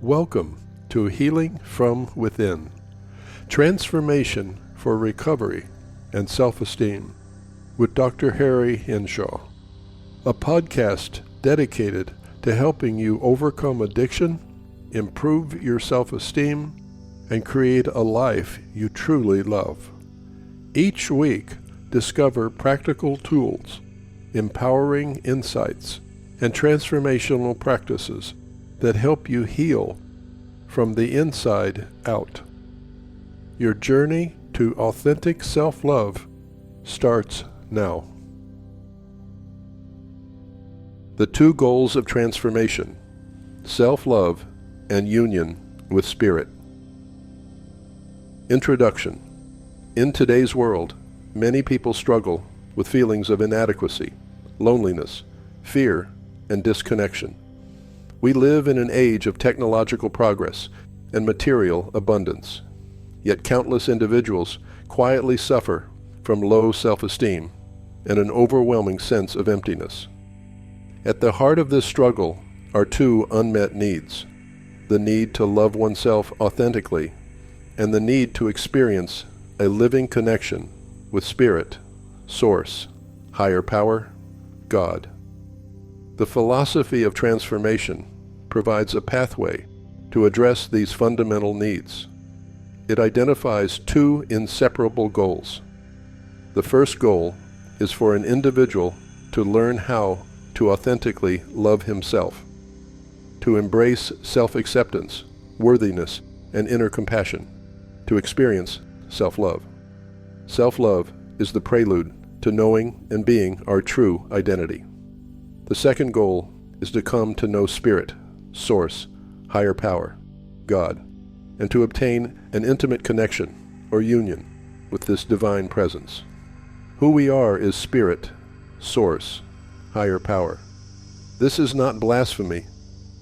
Welcome to Healing from Within, Transformation for Recovery and Self-Esteem with Dr. Harry Henshaw, a podcast dedicated to helping you overcome addiction, improve your self-esteem, and create a life you truly love. Each week, discover practical tools, empowering insights, and transformational practices that help you heal from the inside out. Your journey to authentic self-love starts now. The two goals of transformation: self-love and union with spirit. Introduction. In today's world, many people struggle with feelings of inadequacy, loneliness, fear, and disconnection. We live in an age of technological progress and material abundance, yet countless individuals quietly suffer from low self-esteem and an overwhelming sense of emptiness. At the heart of this struggle are two unmet needs: the need to love oneself authentically and the need to experience a living connection with Spirit, Source, Higher Power, God. The philosophy of transformation provides a pathway to address these fundamental needs. It identifies two inseparable goals. The first goal is for an individual to learn how to authentically love himself, to embrace self-acceptance, worthiness, and inner compassion, to experience self-love. Self-love is the prelude to knowing and being our true identity. The second goal is to come to know Spirit, Source, Higher Power, God, and to obtain an intimate connection or union with this divine presence. Who we are is Spirit, Source, Higher Power. This is not blasphemy,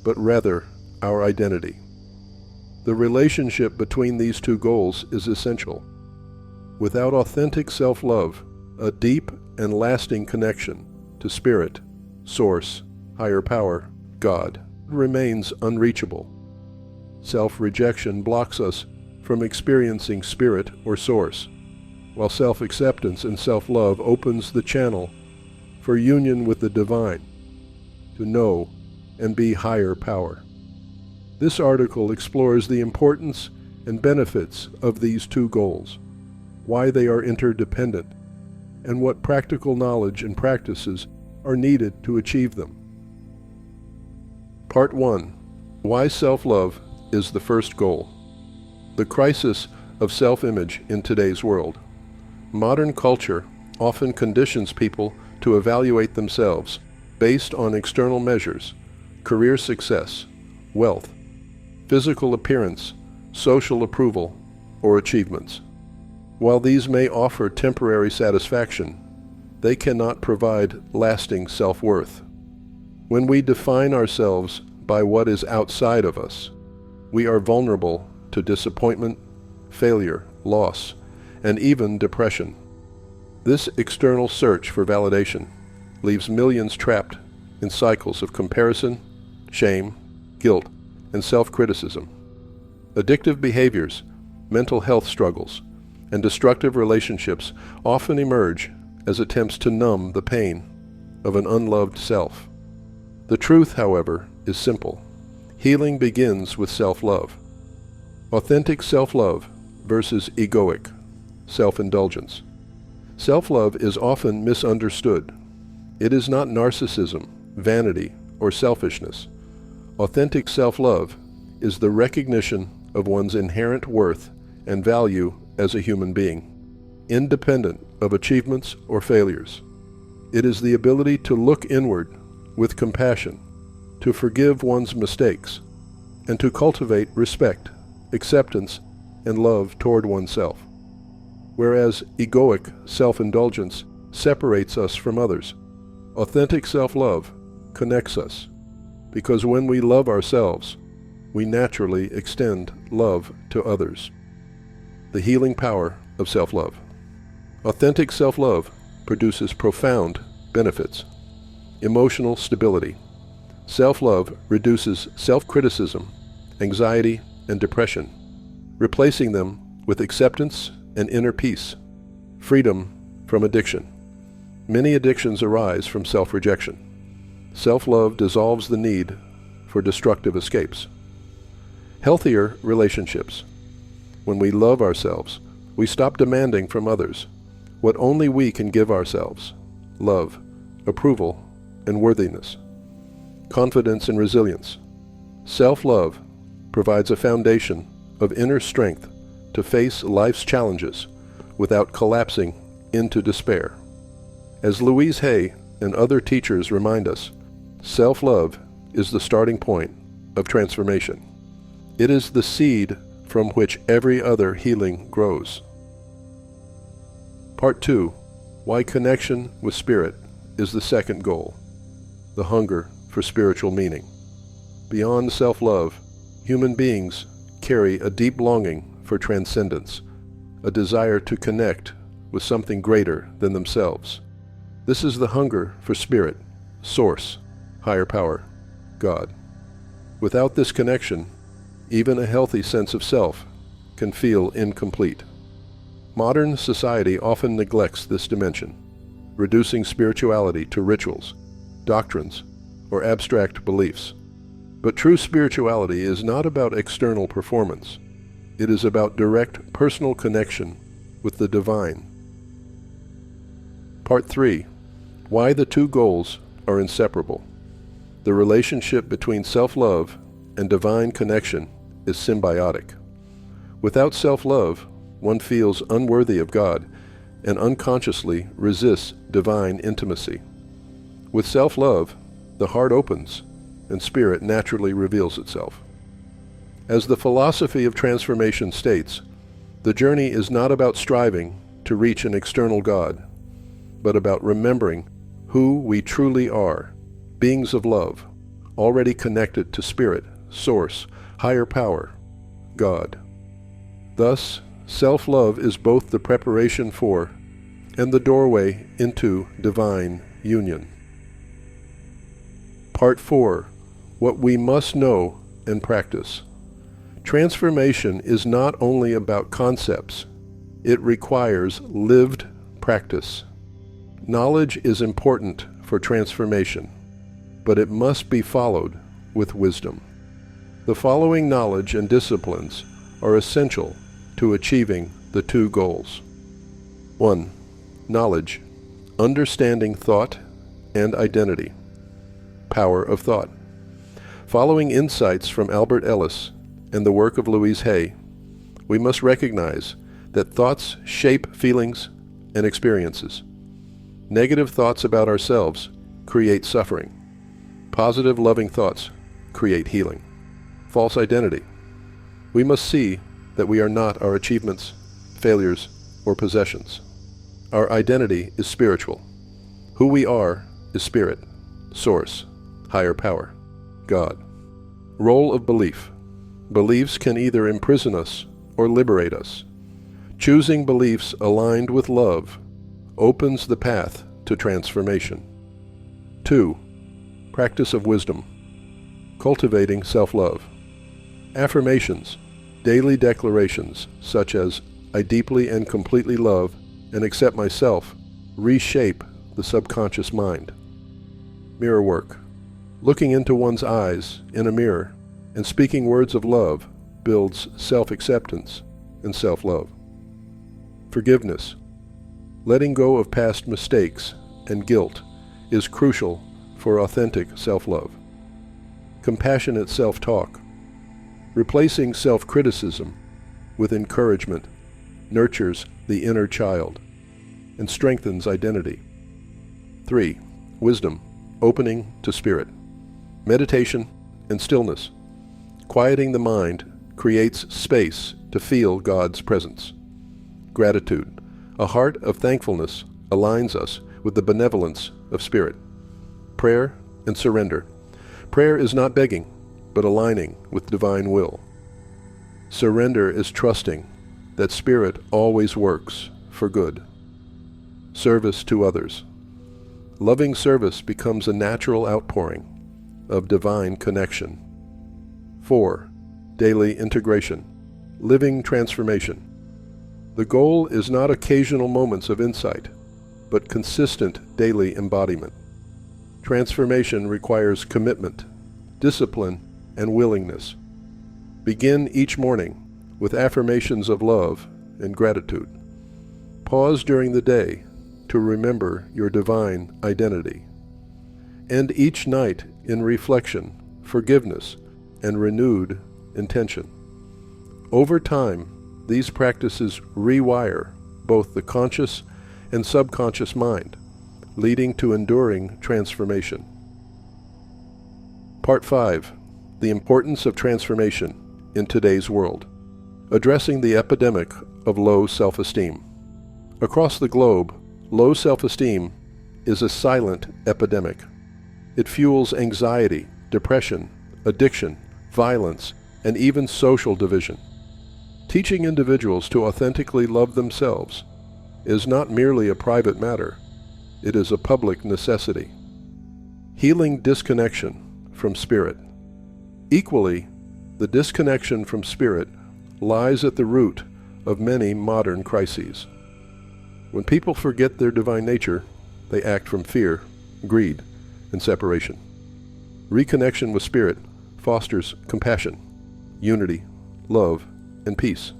but rather our identity. The relationship between these two goals is essential. Without authentic self-love, a deep and lasting connection to Spirit, Source, Higher Power, God, remains unreachable. Self-rejection blocks us from experiencing Spirit or Source, while self-acceptance and self-love opens the channel for union with the divine, to know and be higher power. This article explores the importance and benefits of these two goals, why they are interdependent, and what practical knowledge and practices are needed to achieve them. Part 1. Why self-love is the first goal. The crisis of self-image in today's world. Modern culture often conditions people to evaluate themselves based on external measures: career success, wealth, physical appearance, social approval, or achievements. While these may offer temporary satisfaction, they cannot provide lasting self-worth. When we define ourselves by what is outside of us, we are vulnerable to disappointment, failure, loss, and even depression. This external search for validation leaves millions trapped in cycles of comparison, shame, guilt, and self-criticism. Addictive behaviors, mental health struggles, and destructive relationships often emerge as attempts to numb the pain of an unloved self. The truth, however, is simple. Healing begins with self-love. Authentic self-love versus egoic self-indulgence. Self-love is often misunderstood. It is not narcissism, vanity, or selfishness. Authentic self-love is the recognition of one's inherent worth and value as a human being, independent of achievements or failures. It is the ability to look inward with compassion, to forgive one's mistakes, and to cultivate respect, acceptance, and love toward oneself. Whereas egoic self-indulgence separates us from others, authentic self-love connects us, because when we love ourselves, we naturally extend love to others. The healing power of self-love. Authentic self-love produces profound benefits. Emotional stability. Self-love reduces self-criticism anxiety, and depression, replacing them with acceptance and inner peace, freedom from addiction. Many addictions arise from self-rejection. Self-love dissolves the need for destructive escapes. Healthier relationships. When we love ourselves, we stop demanding from others what only we can give ourselves: love, approval, and worthiness. Confidence and resilience. Self-love provides a foundation of inner strength to face life's challenges without collapsing into despair. As Louise Hay and other teachers remind us, self-love is the starting point of transformation. It is the seed from which every other healing grows. Part 2. Why connection with Spirit is the second goal. The hunger for spiritual meaning. Beyond self-love, human beings carry a deep longing for transcendence, a desire to connect with something greater than themselves. This is the hunger for Spirit, Source, higher power, God. Without this connection, even a healthy sense of self can feel incomplete. Modern society often neglects this dimension, reducing spirituality to rituals, doctrines, or abstract beliefs. But true spirituality is not about external performance. It is about direct personal connection with the divine. Part 3. Why the two goals are inseparable. The relationship between self-love and divine connection is symbiotic. Without self-love, one feels unworthy of God and unconsciously resists divine intimacy. With self-love, the heart opens and Spirit naturally reveals itself. As the philosophy of transformation states, the journey is not about striving to reach an external God, but about remembering who we truly are, beings of love, already connected to Spirit, Source, higher power, God. Thus, self-love is both the preparation for and the doorway into divine union. Part 4. What we must know and practice. Transformation is not only about concepts, it requires lived practice. Knowledge is important for transformation, but it must be followed with wisdom. The following knowledge and disciplines are essential to achieving the two goals. 1. Knowledge, understanding thought and identity. Power of thought. Following insights from Albert Ellis and the work of Louise Hay, we must recognize that thoughts shape feelings and experiences. Negative thoughts about ourselves create suffering. Positive, loving thoughts create healing. False identity. We must see that we are not our achievements, failures, or possessions. Our identity is spiritual. Who we are is Spirit, Source, higher power, God. Role of belief. Beliefs can either imprison us or liberate us. Choosing beliefs aligned with love opens the path to transformation. 2. Practice of wisdom. Cultivating self-love. Affirmations, daily declarations such as "I deeply and completely love and accept myself," reshape the subconscious mind. Mirror work. Looking into one's eyes in a mirror and speaking words of love builds self-acceptance and self-love. Forgiveness. Letting go of past mistakes and guilt is crucial for authentic self-love. Compassionate self-talk. Replacing self-criticism with encouragement nurtures the inner child and strengthens identity. 3. Wisdom, opening to Spirit. Meditation and stillness. Quieting the mind creates space to feel God's presence. Gratitude. A heart of thankfulness aligns us with the benevolence of Spirit. Prayer and surrender. Prayer is not begging, but aligning with divine will. Surrender is trusting that Spirit always works for good. Service to others. Loving service becomes a natural outpouring of divine connection. 4. daily integration, living transformation. The goal is not occasional moments of insight, but consistent daily embodiment. Transformation requires commitment, discipline, and willingness. Begin each morning with affirmations of love and gratitude. Pause during the day to remember your divine identity. End each night in reflection, forgiveness, and renewed intention. Over time, these practices rewire both the conscious and subconscious mind, leading to enduring transformation. Part 5. The importance of transformation in today's world. Addressing the epidemic of low self-esteem. Across the globe, low self-esteem is a silent epidemic. It fuels anxiety, depression, addiction, violence, and even social division. Teaching individuals to authentically love themselves is not merely a private matter, it is a public necessity. Healing disconnection from spirit. Equally, the disconnection from spirit lies at the root of many modern crises. When people forget their divine nature, they act from fear, greed, and separation. Reconnection with spirit fosters compassion, unity, love, and peace.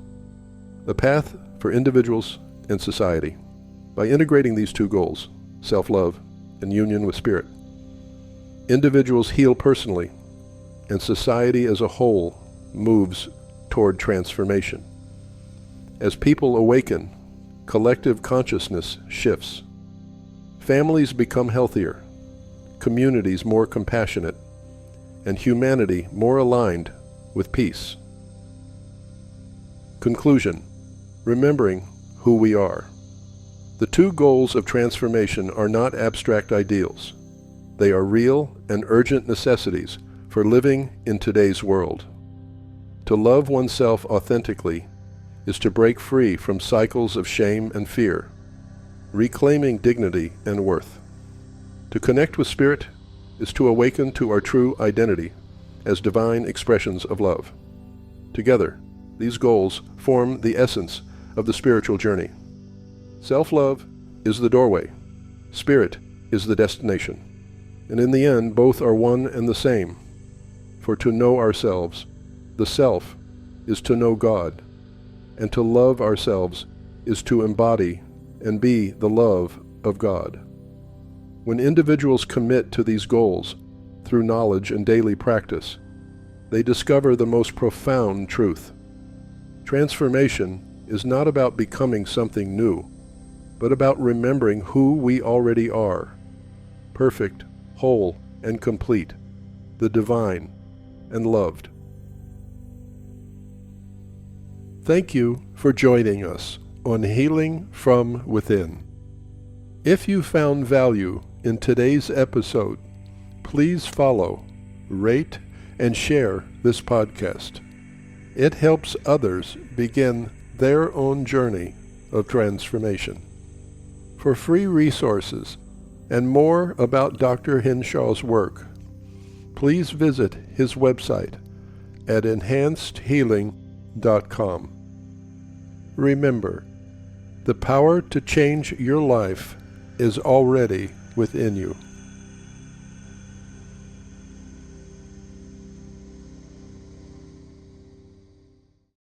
The path for individuals and society. By integrating these two goals, self-love and union with spirit, individuals heal personally, and society as a whole moves toward transformation. As people awaken, collective consciousness shifts. Families become healthier, communities more compassionate, and humanity more aligned with peace. Conclusion. Remembering who we are. The two goals of transformation are not abstract ideals. They are real and urgent necessities for living in today's world. To love oneself authentically is to break free from cycles of shame and fear, reclaiming dignity and worth. To connect with spirit is to awaken to our true identity as divine expressions of love. Together, these goals form the essence of the spiritual journey. Self-love is the doorway. Spirit is the destination. And in the end, both are one and the same. For to know ourselves, the self, is to know God, and to love ourselves is to embody and be the love of God. When individuals commit to these goals through knowledge and daily practice, they discover the most profound truth. Transformation is not about becoming something new, but about remembering who we already are, perfect, whole, and complete, the divine, and loved. Thank you for joining us on Healing from Within. If you found value in today's episode, please follow, rate, and share this podcast. It helps others begin their own journey of transformation. For free resources and more about Dr. Henshaw's work, please visit his website at enhancedhealing.com. Remember, the power to change your life is already within you.